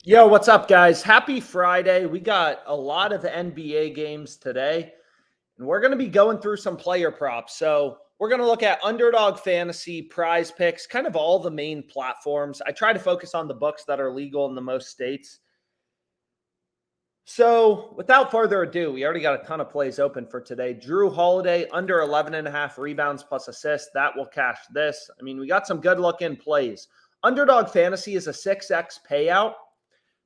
Yo, what's up, guys? Happy Friday. We got a lot of NBA games today, and we're going to be going through some player props. So, we're going to look at Underdog Fantasy, PrizePicks, kind of all the main platforms. I try to focus on the books that are legal in the most states. So, without further ado, we already got a ton of plays open for today. Drew Holiday, under 11.5 rebounds plus assists. That will cash this. I mean, we got some good looking plays. Underdog Fantasy is a 6x payout.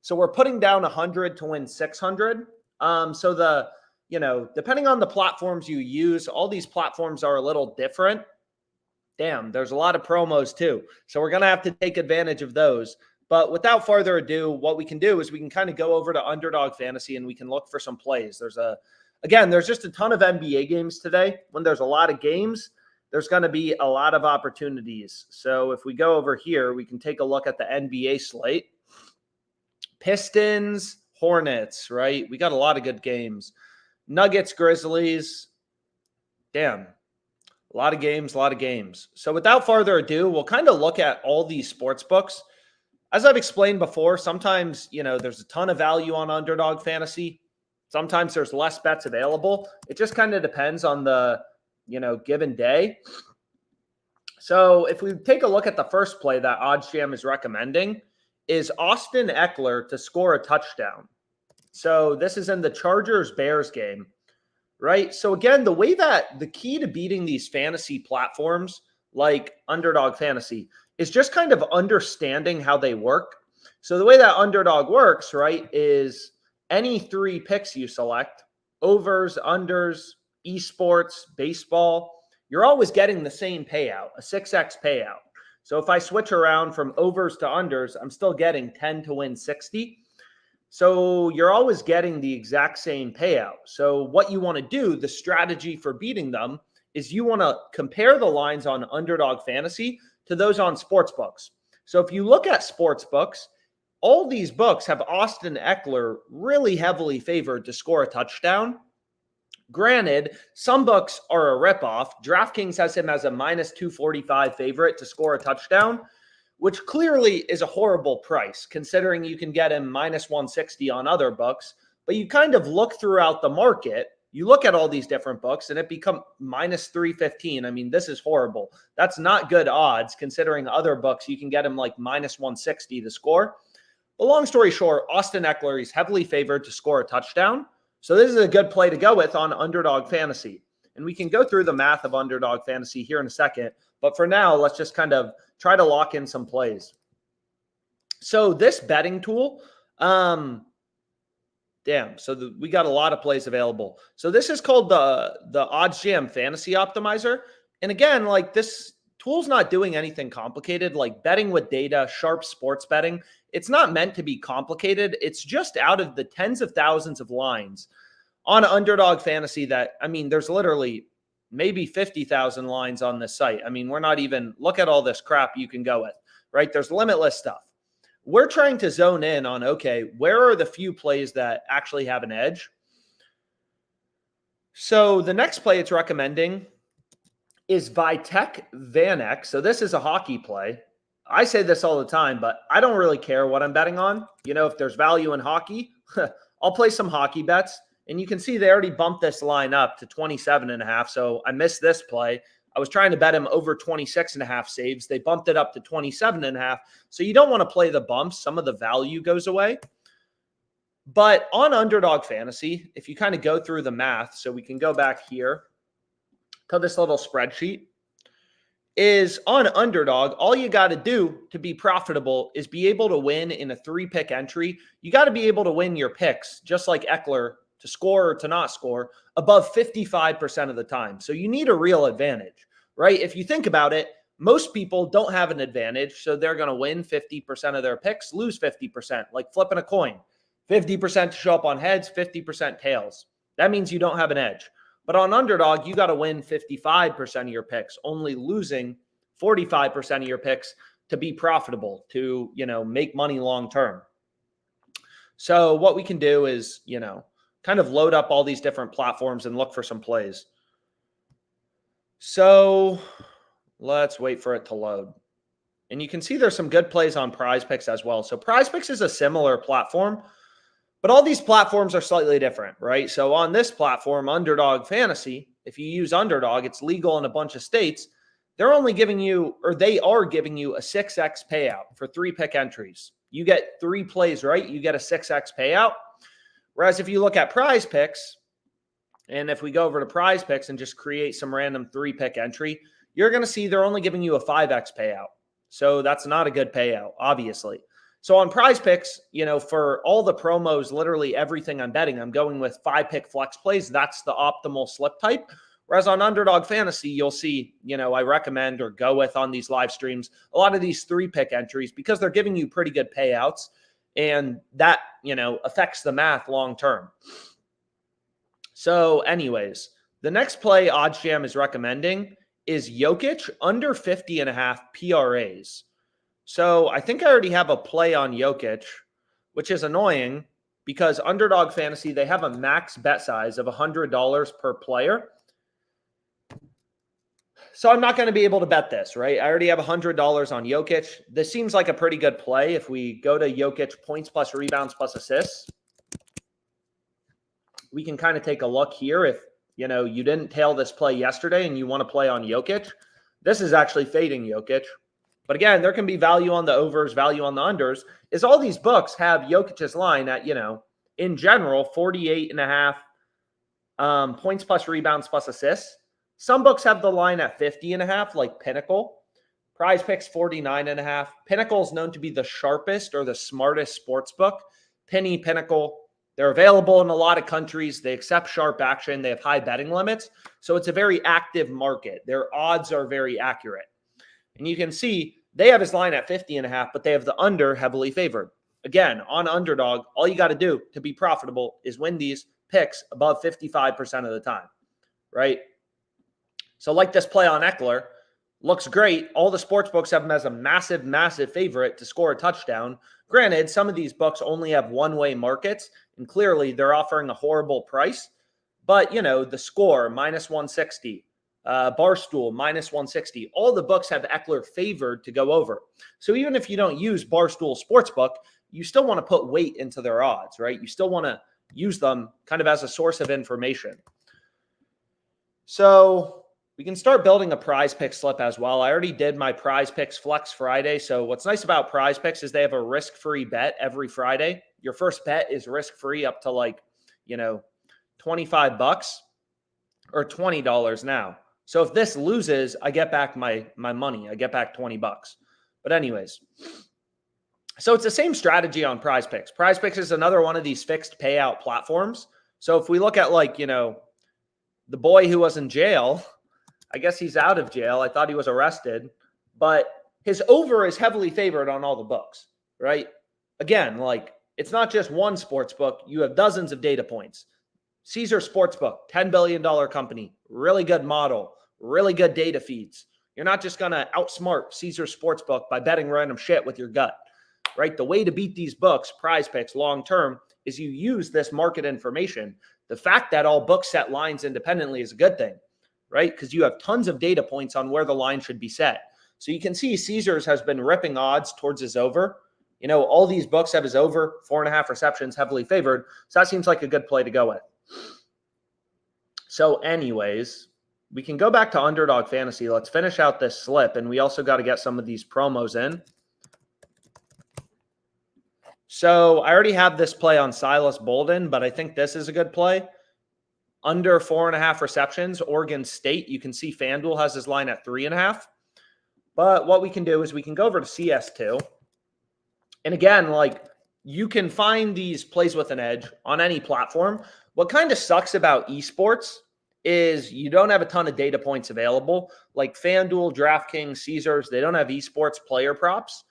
So we're putting down 100 to win 600. Depending on the platforms you use, all these platforms are a little different. Damn, there's a lot of promos too. So we're going to have to take advantage of those. But without further ado, what we can do is we can kind of go over to Underdog Fantasy and we can look for some plays. There's just a ton of NBA games today. When there's a lot of games, there's going to be a lot of opportunities. So if we go over here, we can take a look at the NBA slate. Pistons, Hornets, right? We got a lot of good games. Nuggets, Grizzlies. Damn. A lot of games. So without further ado, we'll kind of look at all these sports books. As I've explained before, sometimes, there's a ton of value on Underdog Fantasy. Sometimes there's less bets available. It just kind of depends on the, given day. So if we take a look at the first play that OddsJam is recommending, is Austin Eckler to score a touchdown. So this is in the Chargers-Bears game, right? So again, the key to beating these fantasy platforms like Underdog Fantasy is just kind of understanding how they work. So the way that Underdog works, right, is any 3 picks you select, overs, unders, esports, baseball, you're always getting the same payout, a 6x payout. So if I switch around from overs to unders, I'm still getting 10 to win 60. So you're always getting the exact same payout. So what you want to do, the strategy for beating them, is you want to compare the lines on Underdog Fantasy to those on sports books. So if you look at sports books, all these books have Austin Eckler really heavily favored to score a touchdown. Granted, some books are a ripoff. DraftKings has him as a minus 245 favorite to score a touchdown, which clearly is a horrible price considering you can get him minus 160 on other books. But you kind of look throughout the market, you look at all these different books and it becomes minus 315. I mean, this is horrible. That's not good odds considering other books you can get him like minus 160 to score. But long story short, Austin Eckler is heavily favored to score a touchdown. So this is a good play to go with on Underdog Fantasy. And we can go through the math of Underdog Fantasy here in a second. But for now, let's just kind of try to lock in some plays. So this betting tool, we got a lot of plays available. So this is called the OddsJam Fantasy Optimizer. And again, like this tool's not doing anything complicated, like betting with data, sharp sports betting. It's not meant to be complicated. It's just out of the tens of thousands of lines on Underdog Fantasy there's literally maybe 50,000 lines on this site. I mean, we're not even, look at all this crap you can go with, right? There's limitless stuff. We're trying to zone in on, okay, where are the few plays that actually have an edge? So the next play it's recommending is Vitek Vanek. So this is a hockey play. I say this all the time, but I don't really care what I'm betting on. If there's value in hockey, I'll play some hockey bets. And you can see they already bumped this line up to 27.5. So I missed this play. I was trying to bet him over 26.5 saves. They bumped it up to 27.5. So you don't want to play the bumps. Some of the value goes away. But on Underdog Fantasy, if you kind of go through the math, so we can go back here to this little spreadsheet, is on Underdog, all you got to do to be profitable is be able to win in a 3-pick entry. You got to be able to win your picks, just like Eckler, to score or to not score, above 55% of the time. So you need a real advantage, right? If you think about it, most people don't have an advantage, so they're going to win 50% of their picks, lose 50%, like flipping a coin. 50% to show up on heads, 50% tails. That means you don't have an edge. But on Underdog, you got to win 55% of your picks, only losing 45% of your picks to be profitable, to, make money long term. So what we can do is, kind of load up all these different platforms and look for some plays. So let's wait for it to load. And you can see there's some good plays on PrizePicks as well. So PrizePicks is a similar platform, but all these platforms are slightly different, right? So on this platform, Underdog Fantasy, if you use Underdog, it's legal in a bunch of states. They're only giving you, or they are giving you a 6x payout for 3-pick entries. You get 3 plays right, you get a 6x payout. Whereas if you look at PrizePicks, and if we go over to PrizePicks and just create some random 3-pick entry, you're going to see they're only giving you a 5x payout. So that's not a good payout, obviously. So on PrizePicks, for all the promos, literally everything I'm betting, I'm going with 5-pick flex plays. That's the optimal slip type. Whereas on Underdog Fantasy, you'll see, I recommend or go with on these live streams a lot of these 3-pick entries because they're giving you pretty good payouts. And that, affects the math long term. So anyways, the next play OddsJam is recommending is Jokic under 50.5 PRAs. So I think I already have a play on Jokic, which is annoying because Underdog Fantasy, they have a max bet size of $100 per player. So I'm not going to be able to bet this, right? I already have $100 on Jokic. This seems like a pretty good play. If we go to Jokic points plus rebounds plus assists, we can kind of take a look here. If, you didn't tail this play yesterday and you want to play on Jokic, this is actually fading Jokic. But again, there can be value on the overs, value on the unders, is all these books have Jokic's line at, in general, 48.5 points plus rebounds plus assists. Some books have the line at 50.5, like Pinnacle. PrizePicks 49.5. Pinnacle is known to be the sharpest or the smartest sports book. Pinnacle. They're available in a lot of countries. They accept sharp action. They have high betting limits. So it's a very active market. Their odds are very accurate. And you can see they have his line at 50.5, but they have the under heavily favored. Again, on Underdog, all you got to do to be profitable is win these picks above 55% of the time, right? So like this play on Eckler, looks great. All the sports books have him as a massive, massive favorite to score a touchdown. Granted, some of these books only have one-way markets, and clearly they're offering a horrible price. But, the score, minus 160, Barstool, minus 160. All the books have Eckler favored to go over. So even if you don't use Barstool Sportsbook, you still want to put weight into their odds, right? You still want to use them kind of as a source of information. So we can start building a PrizePicks slip as well. I already did my PrizePicks Flex Friday. So what's nice about PrizePicks is they have a risk-free bet every Friday. Your first bet is risk-free up to $25 or $20 now. So if this loses, I get back my money. I get back $20. But anyways, so it's the same strategy on PrizePicks. PrizePicks is another one of these fixed payout platforms. So if we look at the boy who was in jail, I guess he's out of jail. I thought he was arrested, but his over is heavily favored on all the books, right? Again, it's not just one sports book. You have dozens of data points. Caesar Sportsbook, $10 billion company, really good model, really good data feeds. You're not just going to outsmart Caesar Sportsbook by betting random shit with your gut, right? The way to beat these books, PrizePicks long-term, is you use this market information. The fact that all books set lines independently is a good thing, right? Because you have tons of data points on where the line should be set. So you can see Caesars has been ripping odds towards his over. All these books have his over, 4.5 receptions, heavily favored. So that seems like a good play to go with. So anyways, we can go back to Underdog Fantasy. Let's finish out this slip. And we also got to get some of these promos in. So I already have this play on Silas Bolden, but I think this is a good play. Under 4.5 receptions, Oregon State. You can see FanDuel has his line at 3.5. But what we can do is we can go over to CS2. And again, you can find these plays with an edge on any platform. What kind of sucks about esports is you don't have a ton of data points available. Like FanDuel, DraftKings, Caesars, they don't have esports player props.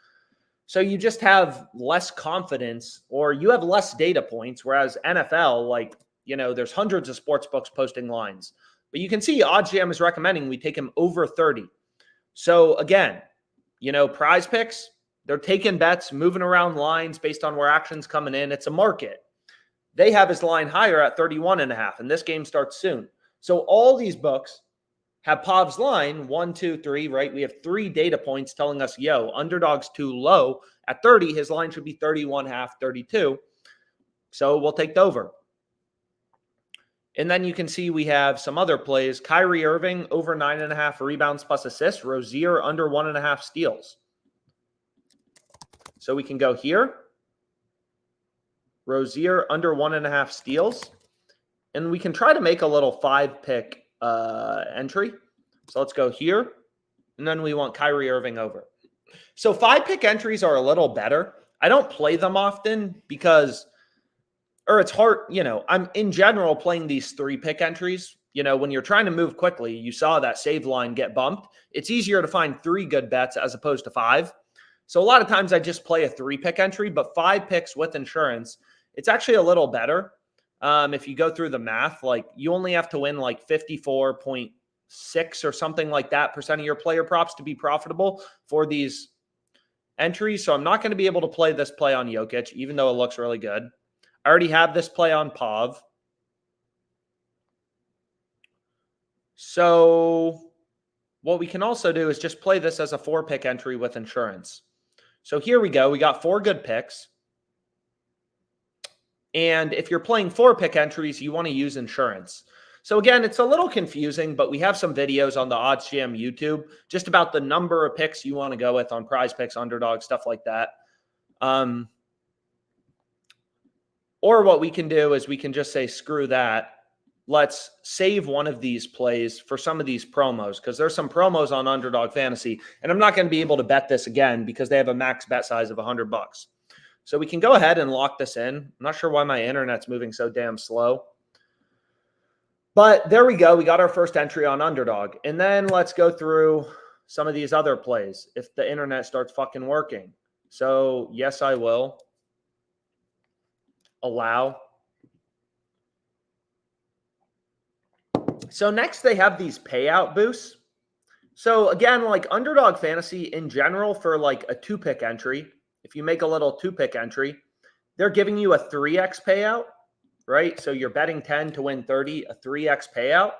So you just have less confidence or you have less data points, whereas NFL, there's hundreds of sports books posting lines. But you can see OddsJam is recommending we take him over 30. So again, PrizePicks, they're taking bets, moving around lines based on where action's coming in. It's a market. They have his line higher at 31.5, and this game starts soon. So all these books have Pav's line 1, 2, 3, right? We have 3 data points telling us, yo, underdog's too low. At 30, his line should be 31.5, 32. So we'll take the over. And then you can see we have some other plays. Kyrie Irving over 9.5 rebounds plus assists. Rozier under 1.5 steals. So we can go here. Rozier under 1.5 steals. And we can try to make a little 5-pick entry. So let's go here. And then we want Kyrie Irving over. So 5-pick entries are a little better. I don't play them often because, or it's hard, I'm in general playing these 3-pick entries. When you're trying to move quickly, you saw that save line get bumped. It's easier to find 3 good bets as opposed to 5. So a lot of times I just play a 3-pick entry, but 5 picks with insurance, it's actually a little better. If you go through the math, like you only have to win like 54.6 or something like that % of your player props to be profitable for these entries. So I'm not going to be able to play this play on Jokic, even though it looks really good. I already have this play on Pav. So what we can also do is just play this as a 4-pick entry with insurance. So here we go. We got 4 good picks. And if you're playing 4-pick entries, you want to use insurance. So again, it's a little confusing, but we have some videos on the OddsJam YouTube just about the number of picks you want to go with on PrizePicks, Underdog, stuff like that. Or what we can do is we can just say, screw that. Let's save one of these plays for some of these promos because there's some promos on Underdog Fantasy. And I'm not going to be able to bet this again because they have a max bet size of $100. So we can go ahead and lock this in. I'm not sure why my internet's moving so damn slow. But there we go. We got our first entry on Underdog. And then let's go through some of these other plays if the internet starts fucking working. So yes, I will. Allow. So next they have these payout boosts. So again, like Underdog Fantasy in general for like a 2-pick entry, if you make a little 2-pick entry, they're giving you a 3x payout, right? So you're betting 10 to win 30, a 3x payout.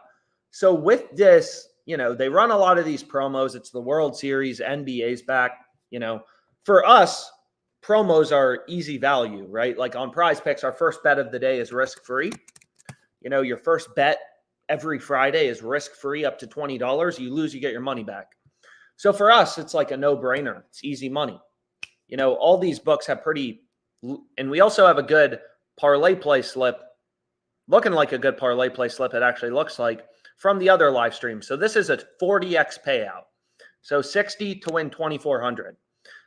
So with this, they run a lot of these promos. It's the World Series, NBA's back. For us, promos are easy value, right? Like on PrizePicks, our first bet of the day is risk-free. Your first bet every Friday is risk-free up to $20. You lose, you get your money back. So for us, it's like a no-brainer. It's easy money. All these books have and we also have a good ParlayPlay slip, looking like a good ParlayPlay slip. It actually looks like from the other live stream. So this is a 40x payout. So 60 to win 2,400.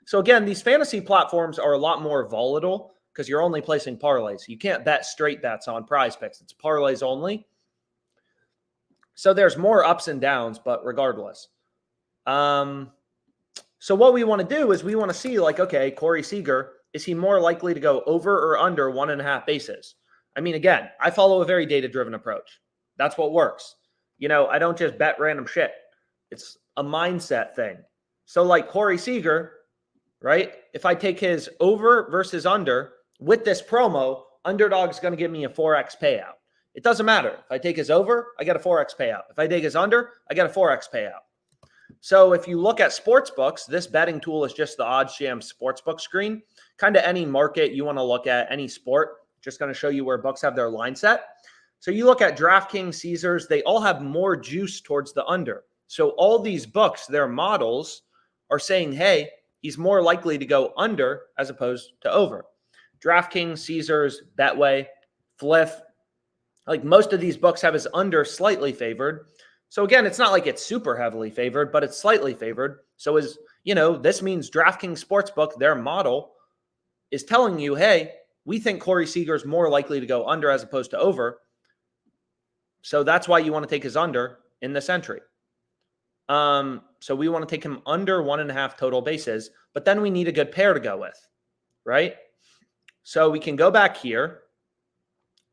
So again, these fantasy platforms are a lot more volatile because you're only placing parlays. You can't bet straight bets on PrizePicks. It's parlays only. So there's more ups and downs, but regardless. So what we want to do is we want to see like, okay, Corey Seager, is he more likely to go over or under 1.5 bases? I mean, again, I follow a very data-driven approach. That's what works. I don't just bet random shit. It's a mindset thing. So like Corey Seager, right? If I take his over versus under with this promo, Underdog's going to give me a 4x payout. It doesn't matter. If I take his over, I get a 4x payout. If I take his under, I get a 4x payout. So if you look at sports books, this betting tool is just the OddsJam sportsbook screen. Kind of any market you want to look at, any sport, just going to show you where books have their line set. So you look at DraftKings, Caesars, they all have more juice towards the under. So all these books, their models are saying, hey, he's more likely to go under as opposed to over. DraftKings, Caesars, Betway, Fliff, like most of these books have his under slightly favored. So again, it's not like it's super heavily favored, but it's slightly favored. So this means DraftKings Sportsbook, their model is telling you, hey, we think Corey Seager is more likely to go under as opposed to over. So that's why you want to take his under in this entry. So we want to take him under 1.5 total bases, but then we need a good pair to go with, right? So we can go back here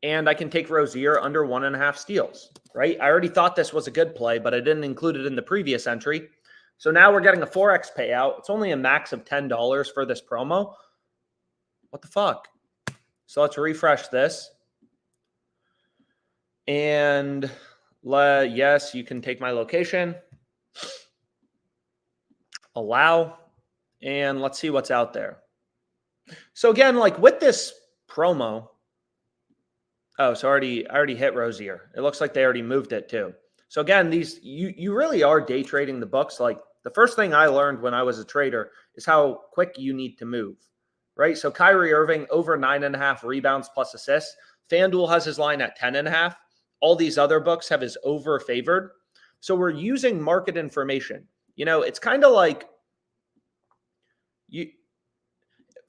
and I can take Rozier under 1.5 steals, right? I already thought this was a good play, but I didn't include it in the previous entry. So now we're getting a 4x payout. It's only a max of $10 for this promo. What the fuck? So let's refresh this. And Yes, you can take my location. Allow. And let's see what's out there. So again, like with this promo, oh, so I already hit Rosier. It looks like they already moved it too. So again, these you really are day trading the books. Like the first thing I learned when I was a trader is how quick you need to move, right? So Kyrie Irving over 9.5 rebounds plus assists. FanDuel has his line at 10.5. All these other books have his over favored. So we're using market information. You know, it's kind of like you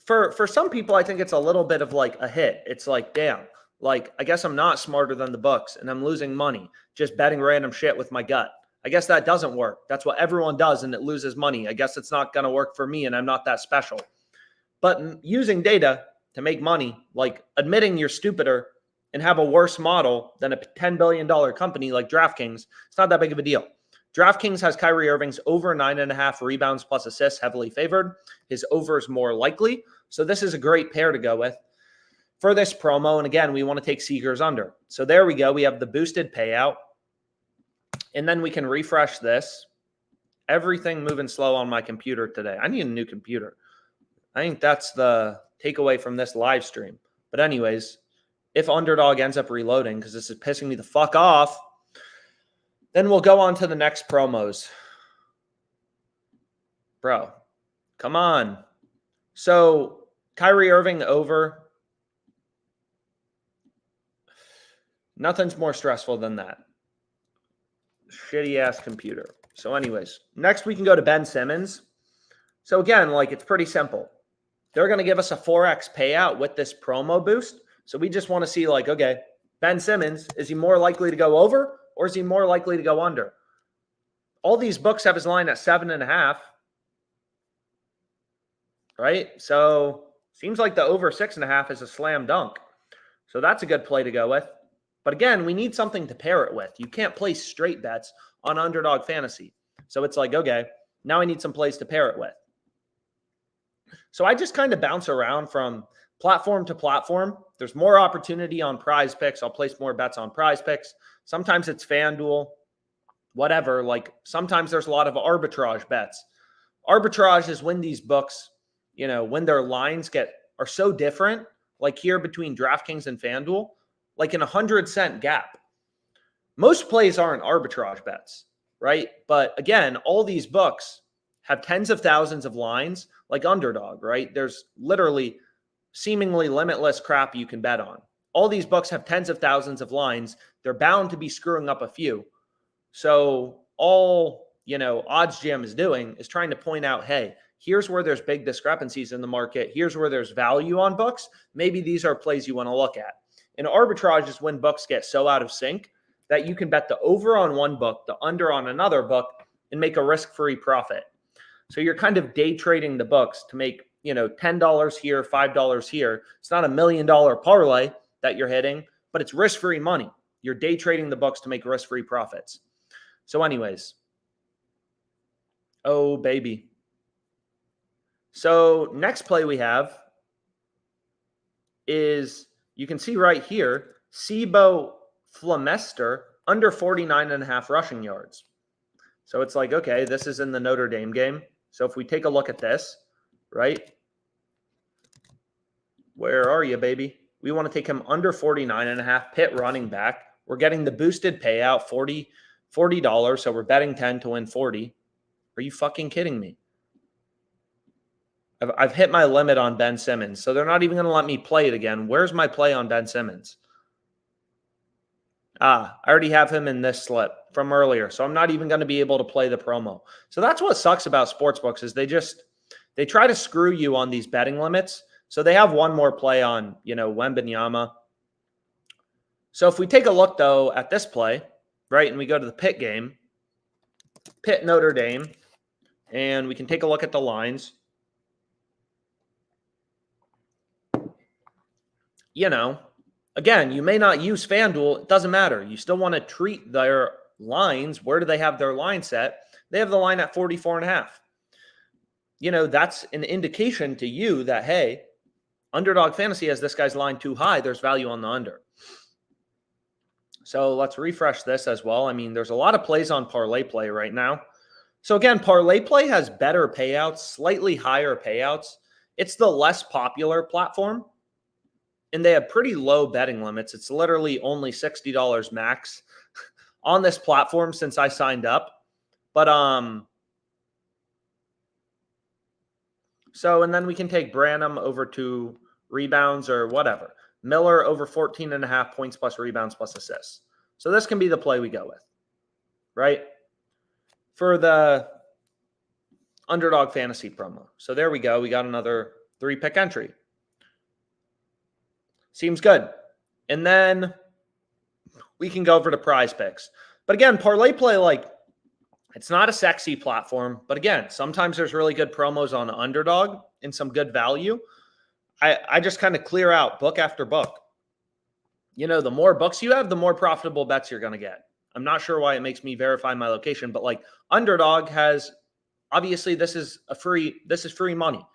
for some people, I think it's a little bit of like a hit. It's like, damn, like I guess I'm not smarter than the books and I'm losing money just betting random shit with my gut. I guess that doesn't work. That's what everyone does and it loses money. I guess it's not going to work for me and I'm not that special. But using data to make money, like admitting you're stupider and have a worse model than a $10 billion company like DraftKings, it's not that big of a deal. DraftKings has Kyrie Irving's over 9.5 rebounds plus assists heavily favored. His over is more likely. So this is a great pair to go with for this promo. And again, we want to take Seeger's under. So there we go. We have the boosted payout. And then we can refresh this. Everything moving slow on my computer today. I need a new computer. I think that's the takeaway from this live stream. But anyways, if Underdog ends up reloading, because this is pissing me the fuck off, then we'll go on to the next promos. Bro, come on. So Kyrie Irving over. Nothing's more stressful than that. Shitty ass computer. So anyways, next we can go to Ben Simmons. So again, like it's pretty simple. They're going to give us a 4x payout with this promo boost. So we just want to see like, okay, Ben Simmons, is he more likely to go over or is he more likely to go under? All these books have his line at 7.5. Right? So seems like the over 6.5 is a slam dunk. So that's a good play to go with. But again, we need something to pair it with. You can't place straight bets on Underdog Fantasy. So it's like, okay, now I need some plays to pair it with. So I just kind of bounce around from platform to platform. There's more opportunity on PrizePicks. I'll place more bets on PrizePicks. Sometimes it's FanDuel, whatever. Like sometimes there's a lot of arbitrage bets. Arbitrage is when these books, you know, when their lines are so different, like here between DraftKings and FanDuel, like in 100-cent gap. Most plays aren't arbitrage bets, right? But again, all these books have tens of thousands of lines like Underdog, right? There's literally seemingly limitless crap you can bet on. All these books have tens of thousands of lines. They're bound to be screwing up a few. So all, you know, Odds Jam is doing is trying to point out, hey, here's where there's big discrepancies in the market. Here's where there's value on books. Maybe these are plays you want to look at. And arbitrage is when books get so out of sync that you can bet the over on one book, the under on another book, and make a risk-free profit. So you're kind of day trading the books to make, you know, $10 here, $5 here. It's not $1 million parlay that you're hitting, but it's risk-free money. You're day trading the books to make risk-free profits. So anyways, oh, baby. So next play we have is, you can see right here, Sibo Flamester under 49.5 rushing yards. So it's like, okay, this is in the Notre Dame game. So if we take a look at this, right? Where are you, baby? We want to take him under 49.5, Pitt running back. We're getting the boosted payout, $40. So we're betting 10 to win 40. Are you fucking kidding me? I've hit my limit on Ben Simmons, so they're not even going to let me play it again. Where's my play on Ben Simmons? I already have him in this slip from earlier, so I'm not even going to be able to play the promo. So that's what sucks about sportsbooks is they try to screw you on these betting limits. So they have one more play on, you know, Wembanyama. So if we take a look, though, at this play, right, and we go to the Pitt game, Pitt Notre Dame, and we can take a look at the lines. You know, again, you may not use FanDuel. It doesn't matter. You still want to treat their lines. Where do they have their line set? They have the line at 44.5. You know, that's an indication to you that, hey, Underdog Fantasy has this guy's line too high. There's value on the under. So let's refresh this as well. I mean, there's a lot of plays on ParlayPlay right now. So again, ParlayPlay has better payouts, slightly higher payouts. It's the less popular platform, and they have pretty low betting limits. It's literally only $60 max on this platform since I signed up. But so, and then we can take Branham over to rebounds or whatever. Miller over 14.5 points plus rebounds plus assists. So this can be the play we go with, right? For the Underdog Fantasy promo. So there we go. We got another 3-pick entry. Seems good. And then we can go over to PrizePicks. But again, ParlayPlay, like, it's not a sexy platform. But again, sometimes there's really good promos on Underdog and some good value. I just kind of clear out book after book. You know, the more books you have, the more profitable bets you're going to get. I'm not sure why it makes me verify my location, but like Underdog has, obviously this is free money.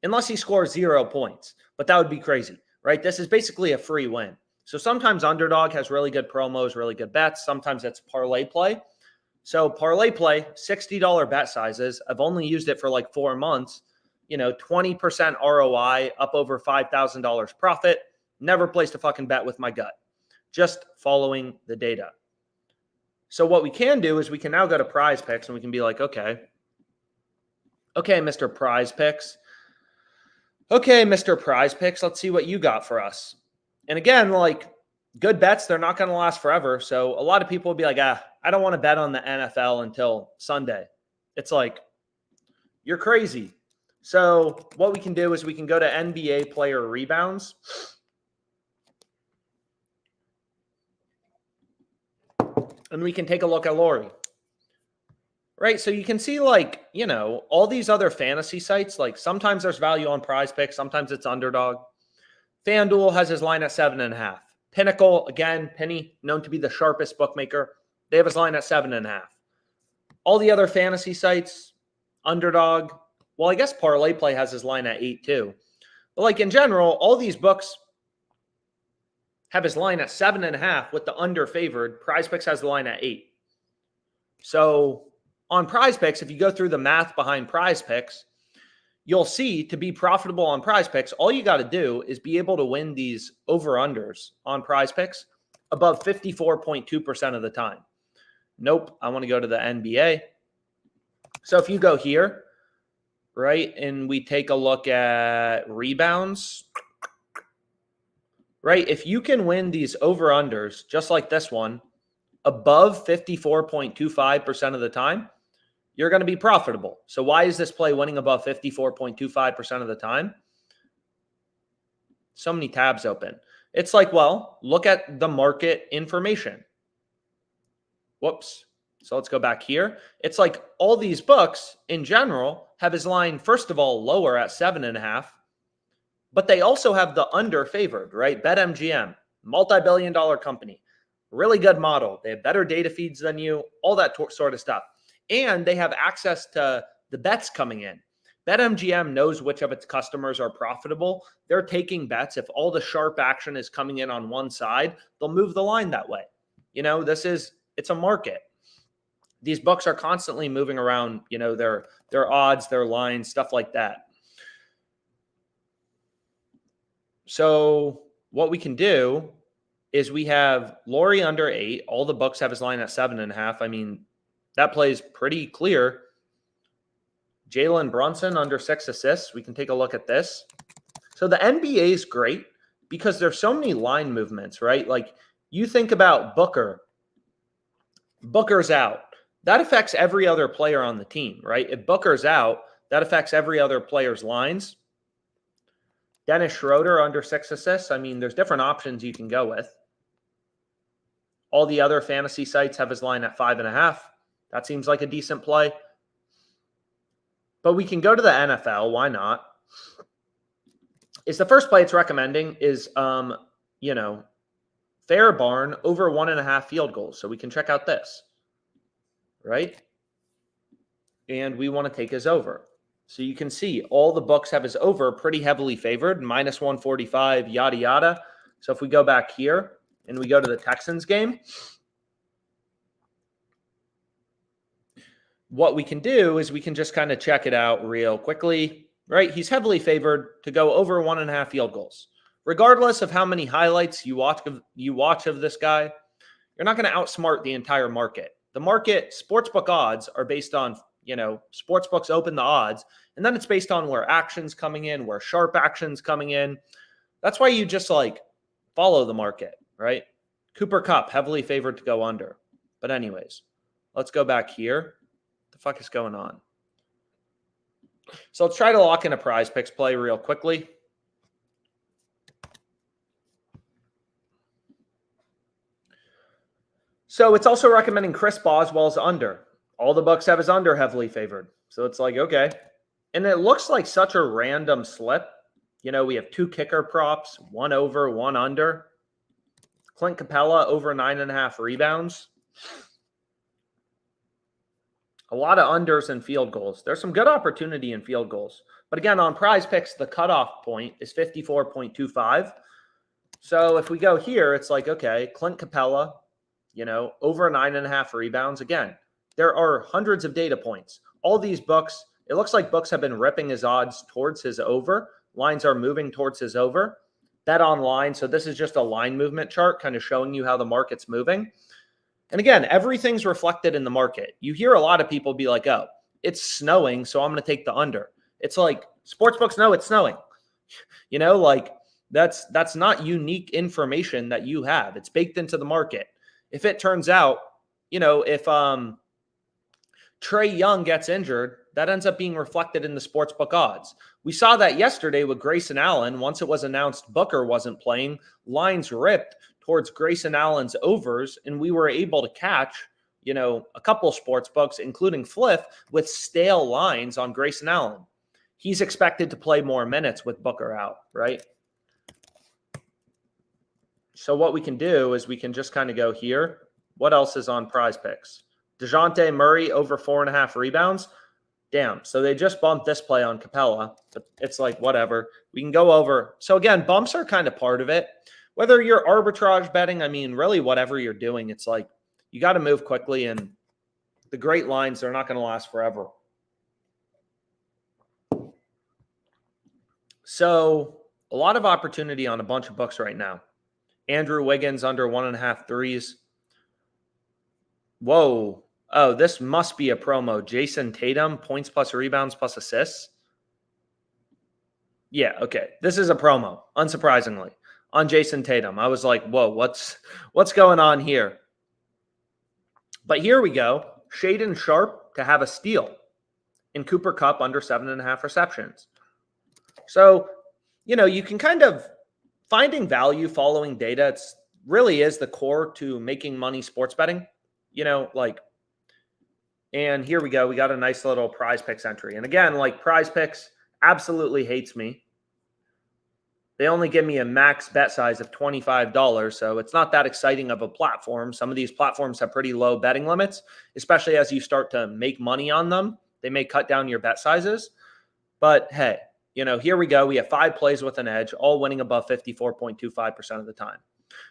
Unless he scores 0 points, but that would be crazy, right? This is basically a free win. So sometimes Underdog has really good promos, really good bets. Sometimes it's ParlayPlay. So ParlayPlay, $60 bet sizes. I've only used it for like 4 months. You know, 20% ROI, up over $5,000 profit. Never placed a fucking bet with my gut. Just following the data. So what we can do is we can now go to PrizePicks and we can be like, okay, Mr. PrizePicks. Okay, Mr. PrizePicks, let's see what you got for us. And again, like, good bets, they're not going to last forever. So a lot of people will be like, I don't want to bet on the NFL until Sunday. It's like, you're crazy. So what we can do is we can go to NBA player rebounds. And we can take a look at Laurie. Right, so you can see, like, you know, all these other fantasy sites, like sometimes there's value on PrizePicks, sometimes it's Underdog. FanDuel has his line at 7.5. Pinnacle, again, Penny, known to be the sharpest bookmaker, they have his line at 7.5. All the other fantasy sites, Underdog, well, I guess ParlayPlay has his line at 8 too. But like in general, all these books have his line at 7.5 with the under favored. PrizePicks has the line at 8. So on PrizePicks, if you go through the math behind PrizePicks, you'll see to be profitable on PrizePicks, all you got to do is be able to win these over-unders on PrizePicks above 54.2% of the time. Nope, I want to go to the NBA. So if you go here, right, and we take a look at rebounds, right, if you can win these over-unders, just like this one, above 54.25% of the time, you're going to be profitable. So why is this play winning above 54.25% of the time? So many tabs open. It's like, well, look at the market information. Whoops. So let's go back here. It's like all these books in general have his line, first of all, lower at 7.5, but they also have the under favored, right? BetMGM, multi-billion-dollar company, really good model. They have better data feeds than you, all that sort of stuff. And they have access to the bets coming in. BetMGM knows which of its customers are profitable. They're taking bets. If all the sharp action is coming in on one side, they'll move the line that way. You know, it's a market. These books are constantly moving around, you know, their odds, their lines, stuff like that. So what we can do is we have Laurie under 8. All the books have his line at 7.5. I mean, that plays pretty clear. Jalen Brunson under 6 assists. We can take a look at this. So the NBA is great because there's so many line movements, right? Like you think about Booker. Booker's out. That affects every other player on the team, right? If Booker's out, that affects every other player's lines. Dennis Schroeder under 6 assists. I mean, there's different options you can go with. All the other fantasy sites have his line at 5.5. That seems like a decent play. But we can go to the NFL. Why not? Is the first play it's recommending is, you know, Fair Barn over 1.5 field goals. So we can check out this, right? And we want to take his over. So you can see all the books have his over pretty heavily favored, minus 145, yada, yada. So if we go back here, and we go to the Texans game, what we can do is we can just kind of check it out real quickly, right? He's heavily favored to go over 1.5 field goals. Regardless of how many highlights you watch of this guy, you're not going to outsmart the entire market. The market, sportsbook odds are based on, sportsbooks open the odds, and then it's based on where action's coming in, where sharp action's coming in. That's why you just follow the market, right? Cooper Kupp, heavily favored to go under. But anyways, let's go back here. What the fuck is going on? So let's try to lock in a PrizePicks play real quickly. So it's also recommending Chris Boswell's under. All the books have his under heavily favored. So it's okay. And it looks like such a random slip. We have 2 kicker props, 1 over, 1 under. Clint Capella over 9.5 rebounds. A lot of unders and field goals. There's some good opportunity in field goals. But again, on PrizePicks, the cutoff point is 54.25. So if we go here, it's okay, Clint Capella, over 9.5 rebounds. Again, there are hundreds of data points. All these books, it looks like books have been ripping his odds towards his over. Lines are moving towards his over. Bet online. So this is just a line movement chart kind of showing you how the market's moving. And again, everything's reflected in the market. You hear a lot of people be like, oh, it's snowing, so I'm going to take the under. It's sportsbooks know it's snowing. That's not unique information that you have. It's baked into the market. If it turns out, if Trae Young gets injured, that ends up being reflected in the sportsbook odds. We saw that yesterday with Grayson Allen. Once it was announced Booker wasn't playing, lines ripped towards Grayson Allen's overs, and we were able to catch, a couple sports books, including Fliff, with stale lines on Grayson Allen. He's expected to play more minutes with Booker out, right? So what we can do is we can just kind of go here. What else is on PrizePicks? DeJounte Murray over 4.5 rebounds. Damn. So they just bumped this play on Capella, but it's whatever. We can go over. So again, bumps are kind of part of it. Whether you're arbitrage betting, really whatever you're doing, it's you got to move quickly, and the great lines, they're not going to last forever. So a lot of opportunity on a bunch of books right now. Andrew Wiggins under 1.5 threes. Whoa. Oh, this must be a promo. Jason Tatum, points plus rebounds plus assists. Yeah, okay. This is a promo, unsurprisingly, on Jason Tatum. I was like, whoa, what's going on here? But here we go. Shaedon Sharpe to have a steal. And Cooper Kupp under 7.5 receptions. So, you can kind of finding value following data. It's really is the core to making money sports betting, and here we go. We got a nice little PrizePicks entry. And again, PrizePicks absolutely hates me. They only give me a max bet size of $25. So it's not that exciting of a platform. Some of these platforms have pretty low betting limits, especially as you start to make money on them. They may cut down your bet sizes. But hey, here we go. We have 5 plays with an edge, all winning above 54.25% of the time.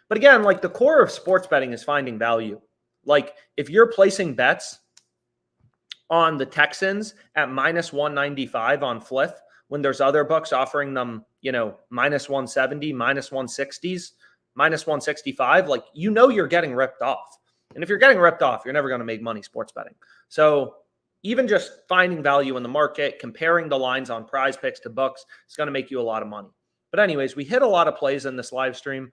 But again, the core of sports betting is finding value. If you're placing bets on the Texans at minus 195 on Fliff, when there's other books offering them, minus 170, minus 160s, minus 165, you're getting ripped off. And if you're getting ripped off, you're never going to make money sports betting. So even just finding value in the market, comparing the lines on PrizePicks to books, is going to make you a lot of money. But anyways, we hit a lot of plays in this live stream.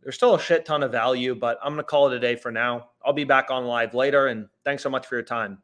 There's still a shit ton of value, but I'm going to call it a day for now. I'll be back on live later, and thanks so much for your time.